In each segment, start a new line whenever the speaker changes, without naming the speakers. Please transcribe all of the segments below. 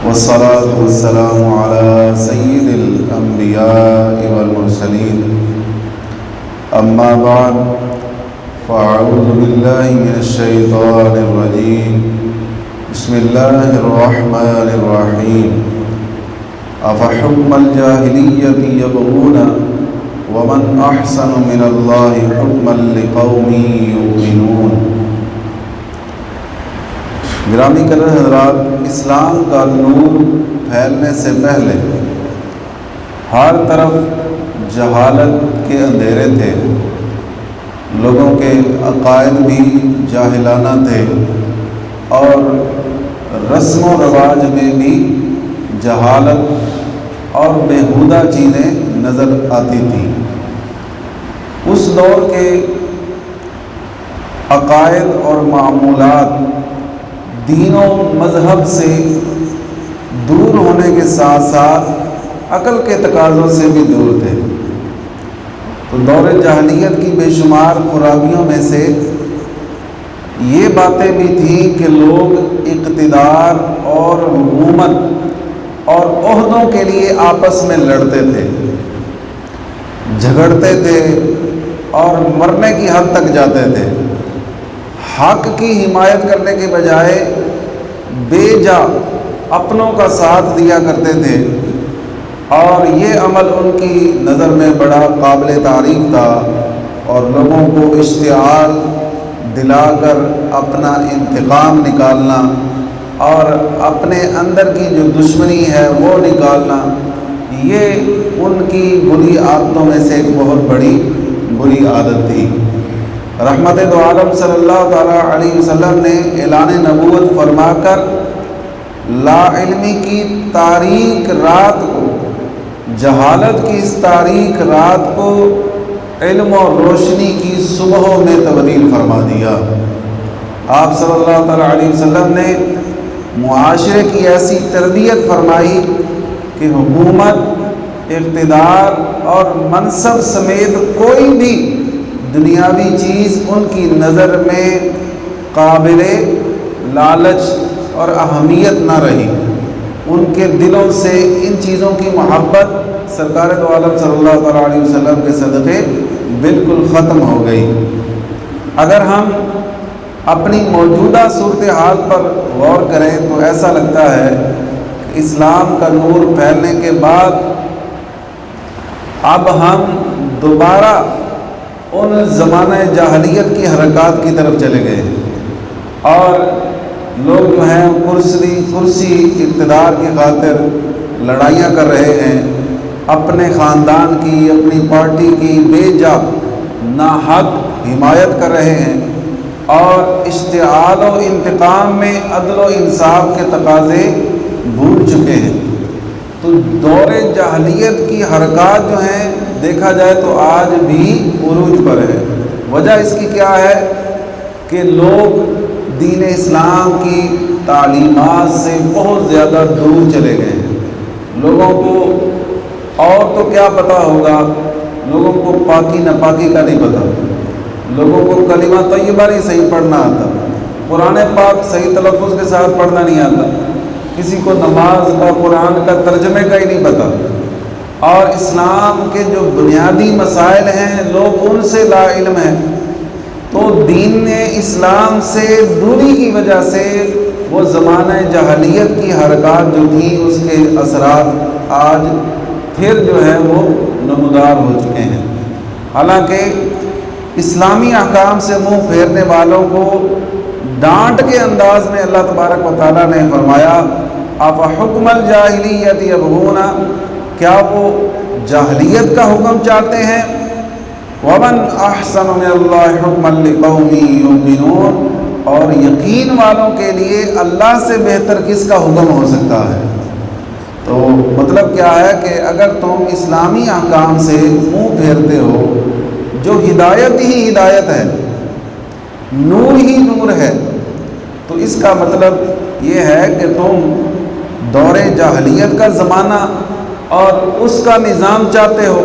والصلاة والسلام على سيد الأنبياء والمرسلين أما بعد فأعوذ بالله من الشيطان الرجيم بسم الله الرحمن الرحيم أفحكم الجاهلية يبغون ومن أحسن من الله حكما لقوم يؤمنون۔ گرامی قدر حضرات، اسلام کا نور پھیلنے سے پہلے ہر طرف جہالت کے اندھیرے تھے، لوگوں کے عقائد بھی جاہلانہ تھے اور رسم و رواج میں بھی جہالت اور بیہودہ چیزیں نظر آتی تھیں۔ اس دور کے عقائد اور معمولات دین و مذہب سے دور ہونے کے ساتھ ساتھ عقل کے تقاضوں سے بھی دور تھے۔ تو دور جاہلیت کی بے شمار خرابیوں میں سے یہ باتیں بھی تھیں کہ لوگ اقتدار اور حکومت اور عہدوں کے لیے آپس میں لڑتے تھے، جھگڑتے تھے اور مرنے کی حد تک جاتے تھے۔ حق کی حمایت کرنے کے بجائے بے جا اپنوں کا ساتھ دیا کرتے تھے، اور یہ عمل ان کی نظر میں بڑا قابل تعریف تھا، اور لوگوں کو اشتعال دلا کر اپنا انتقام نکالنا اور اپنے اندر کی جو دشمنی ہے وہ نکالنا، یہ ان کی بری عادتوں میں سے ایک بہت بڑی بری عادت تھی۔ رحمت دو عالم صلی اللہ تعالیٰ علیہ وسلم نے اعلان نبوت فرما کر لا علمی کی تاریک رات کو، جہالت کی اس تاریک رات کو علم اور روشنی کی صبحوں میں تبدیل فرما دیا۔ آپ صلی اللہ تعالیٰ علیہ وسلم نے معاشرے کی ایسی تربیت فرمائی کہ حکومت، اقتدار اور منصب سمیت کوئی بھی دنیاوی چیز ان کی نظر میں قابل لالچ اور اہمیت نہ رہی۔ ان کے دلوں سے ان چیزوں کی محبت سرکار دو عالم صلی اللہ تعالیٰ علیہ وسلم کے صدقے بالکل ختم ہو گئی۔ اگر ہم اپنی موجودہ صورتحال پر غور کریں تو ایسا لگتا ہے کہ اسلام کا نور پھیلنے کے بعد اب ہم دوبارہ ان زمانہ جاہلیت کی حرکات کی طرف چلے گئے، اور لوگ جو ہیں کرسی اقتدار کی خاطر لڑائیاں کر رہے ہیں، اپنے خاندان کی، اپنی پارٹی کی بے جا ناحق حمایت کر رہے ہیں، اور اشتعال و انتقام میں عدل و انصاف کے تقاضے بھول چکے ہیں۔ تو دور جاہلیت کی حرکات جو ہیں دیکھا جائے تو آج بھی عروج پر ہے۔ وجہ اس کی کیا ہے کہ لوگ دین اسلام کی تعلیمات سے بہت زیادہ دور چلے گئے ہیں۔ لوگوں کو اور تو کیا پتہ ہوگا، لوگوں کو پاکی ناپاکی کا نہیں پتہ، لوگوں کو کلمہ طیبہ نہیں صحیح پڑھنا آتا، قرآن پاک صحیح تلفظ کے ساتھ پڑھنا نہیں آتا، کسی کو نماز کا، قرآن کا ترجمے کا ہی نہیں پتہ، اور اسلام کے جو بنیادی مسائل ہیں لوگ ان سے لا علم ہیں۔ تو دین اسلام سے دوری کی وجہ سے وہ زمانہ جاہلیت کی حرکات جو تھیں اس کے اثرات آج پھر جو ہے وہ نمودار ہو چکے ہیں۔ حالانکہ اسلامی احکام سے منہ پھیرنے والوں کو ڈانٹ کے انداز میں اللہ تبارک و تعالیٰ نے فرمایا افحکم الجاہلیت یبغون، کیا وہ جاہلیت کا حکم چاہتے ہیں؟ ومن احسن من اللہ حکما لقوم یؤمنون، اور یقین والوں کے لیے اللہ سے بہتر کس کا حکم ہو سکتا ہے؟ تو مطلب کیا ہے کہ اگر تم اسلامی احکام سے منہ پھیرتے ہو، جو ہدایت ہی ہدایت ہے، نور ہی نور ہے، تو اس کا مطلب یہ ہے کہ تم دور جاہلیت کا زمانہ اور اس کا نظام چاہتے ہو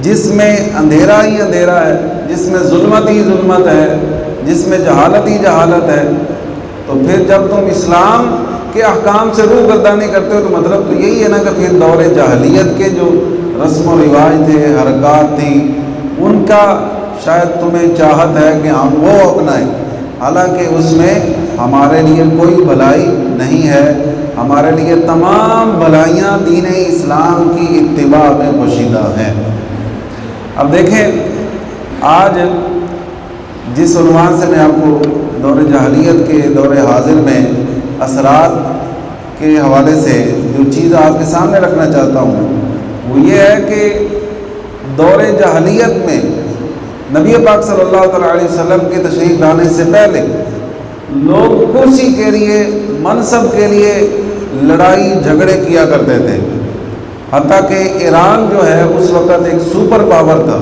جس میں اندھیرا ہی اندھیرا ہے، جس میں ظلمت ہی ظلمت ہے، جس میں جہالت ہی جہالت ہے۔ تو پھر جب تم اسلام کے احکام سے روگردانی کرتے ہو، تو مطلب تو یہی ہے نا کہ پھر دور جاہلیت کے جو رسم و رواج تھے، حرکات تھیں، ان کا شاید تمہیں چاہت ہے کہ ہم وہ اپنائیں، حالانکہ اس میں ہمارے لیے کوئی بھلائی نہیں ہے۔ ہمارے لیے تمام بھلائیاں دین اسلام کی اتباع میں پوشیدہ ہیں۔ اب دیکھیں، آج جس عنوان سے میں آپ کو دور جاہلیت کے دور حاضر میں اثرات کے حوالے سے جو چیز آپ کے سامنے رکھنا چاہتا ہوں، وہ یہ ہے کہ دور جاہلیت میں نبی پاک صلی اللہ تعالیٰ علیہ وسلم کے تشریف لانے سے پہلے لوگ کرسی کے لیے، منصب کے لیے لڑائی جھگڑے کیا کرتے تھے، حتیٰ کہ ایران جو ہے اس وقت ایک سپر پاور تھا،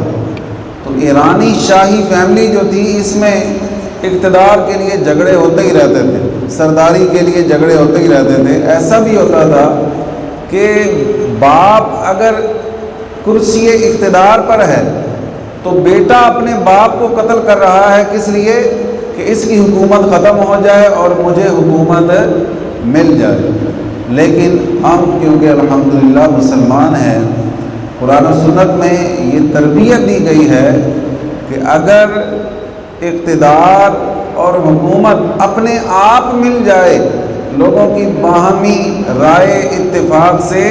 تو ایرانی شاہی فیملی جو تھی اس میں اقتدار کے لیے جھگڑے ہوتے ہی رہتے تھے، سرداری کے لیے جھگڑے ہوتے ہی رہتے تھے۔ ایسا بھی ہوتا تھا کہ باپ اگر کرسی اقتدار پر ہے تو بیٹا اپنے باپ کو قتل کر رہا ہے، کس لیے؟ کہ اس کی حکومت ختم ہو جائے اور مجھے حکومت مل جائے۔ لیکن ہم کیونکہ الحمدللہ مسلمان ہیں، قرآن و سنت میں یہ تربیت دی گئی ہے کہ اگر اقتدار اور حکومت اپنے آپ مل جائے، لوگوں کی باہمی رائے اتفاق سے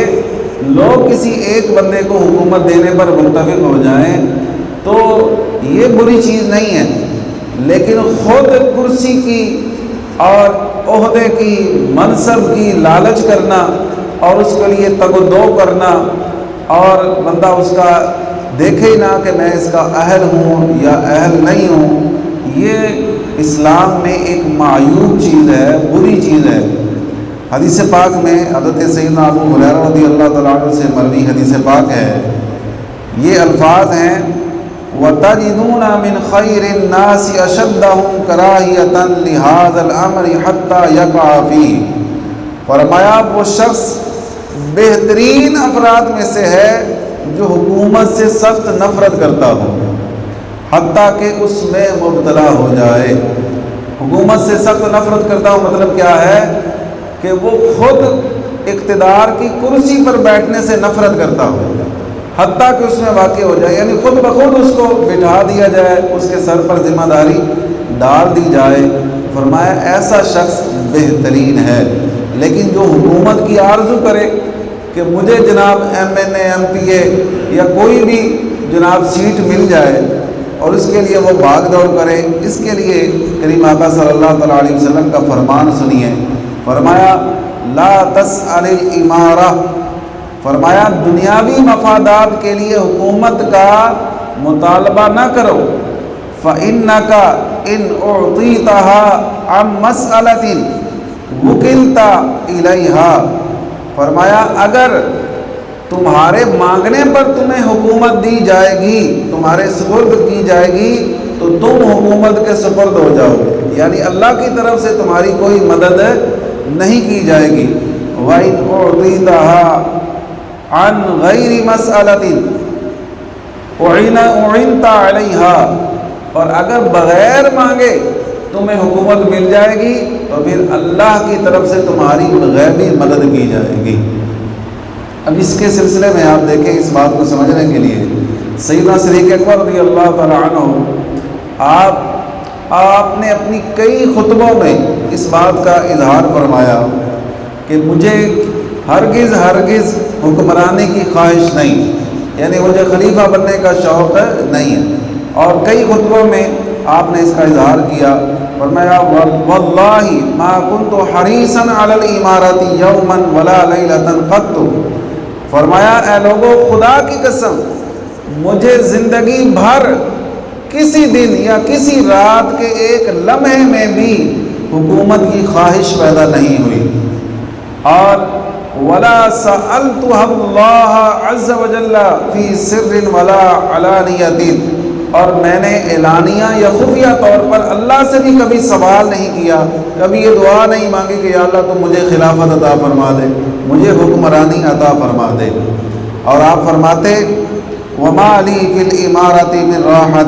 لوگ کسی ایک بندے کو حکومت دینے پر متفق ہو جائیں تو یہ بری چیز نہیں ہے، لیکن خود کرسی کی اور عہدے کی، منصب کی لالچ کرنا اور اس کے لیے تگ و دو کرنا، اور بندہ اس کا دیکھے ہی نہ کہ میں اس کا اہل ہوں یا اہل نہیں ہوں، یہ اسلام میں ایک معیوب چیز ہے، بری چیز ہے۔ حدیث پاک میں حضرت سیدنا ابو ہریرہ رضی اللہ تعالیٰ عنہ سے مروی حدیث پاک ہے، یہ الفاظ ہیں: وَتَجِدُونَ مِنْ خَيْرِ النَّاسِ أَشَدَّهُمْ كَرَاهِيَةً لِهَذَا الْأَمْرِ حَتَّى يَقَعَ فِيهِ۔ فرمایا وہ شخص بہترین افراد میں سے ہے جو حکومت سے سخت نفرت کرتا ہو، حتیٰ کہ اس میں مبتلا ہو جائے۔ حکومت سے سخت نفرت کرتا ہو مطلب کیا ہے؟ کہ وہ خود اقتدار کی کرسی پر بیٹھنے سے نفرت کرتا ہو، حتیٰ کہ اس میں واقع ہو جائے، یعنی خود بخود اس کو بٹھا دیا جائے، اس کے سر پر ذمہ داری ڈال دی جائے۔ فرمایا ایسا شخص بہترین ہے۔ لیکن جو حکومت کی آرزو کرے کہ مجھے جناب MNA MPA یا کوئی بھی جناب سیٹ مل جائے اور اس کے لیے وہ بھاگ دوڑ کرے، اس کے لیے کریم آقا صلی اللہ تعالیٰ علیہ وسلم کا فرمان سنیے۔ فرمایا لا تسأل الامارہ، فرمایا دنیاوی مفادات کے لیے حکومت کا مطالبہ نہ کرو، فإنک ان اعطیتها عن مسألة وکلت الیہا، فرمایا اگر تمہارے مانگنے پر تمہیں حکومت دی جائے گی، تمہارے سپرد کی جائے گی، تو تم حکومت کے سپرد ہو جاؤ گے، یعنی اللہ کی طرف سے تمہاری کوئی مدد نہیں کی جائے گی۔ وَإِنْ أُعْطِيتَهَا عَنْ غَيْرِ مَسْأَلَةٍ أُعِنْتَ عَلَيْهَا، اور اگر بغیر مانگے تمہیں حکومت مل جائے گی تو پھر اللہ کی طرف سے تمہاری غیبی مدد کی جائے گی۔ اب اس کے سلسلے میں آپ دیکھیں، اس بات کو سمجھنے کے لیے سیدنا صدیق اکبر رضی اللہ تعالیٰ عنہ آپ نے اپنی کئی خطبوں میں اس بات کا اظہار فرمایا کہ مجھے ہرگز حکمرانی کی خواہش نہیں، یعنی مجھے خلیفہ بننے کا شوق نہیں ہے، اور کئی خطبوں میں آپ نے اس کا اظہار کیا۔ فرمایا واللہ ما کنت حریصا علی الامارۃ یوما ولا لیلۃ قط، فرمایا اے لوگو خدا کی قسم مجھے زندگی بھر کسی دن یا کسی رات کے ایک لمحے میں بھی حکومت کی خواہش پیدا نہیں ہوئی، اور ولا سألتها اللہ عز وجل فی سر ولا علانیۃ، اور میں نے اعلانیہ یا خفیہ طور پر اللہ سے بھی کبھی سوال نہیں کیا، کبھی یہ دعا نہیں مانگی کہ یا اللہ تم مجھے خلافت عطا فرما دے، مجھے حکمرانی عطا فرما دے۔ اور آپ فرماتے وما لی فی الامارۃ من راحۃ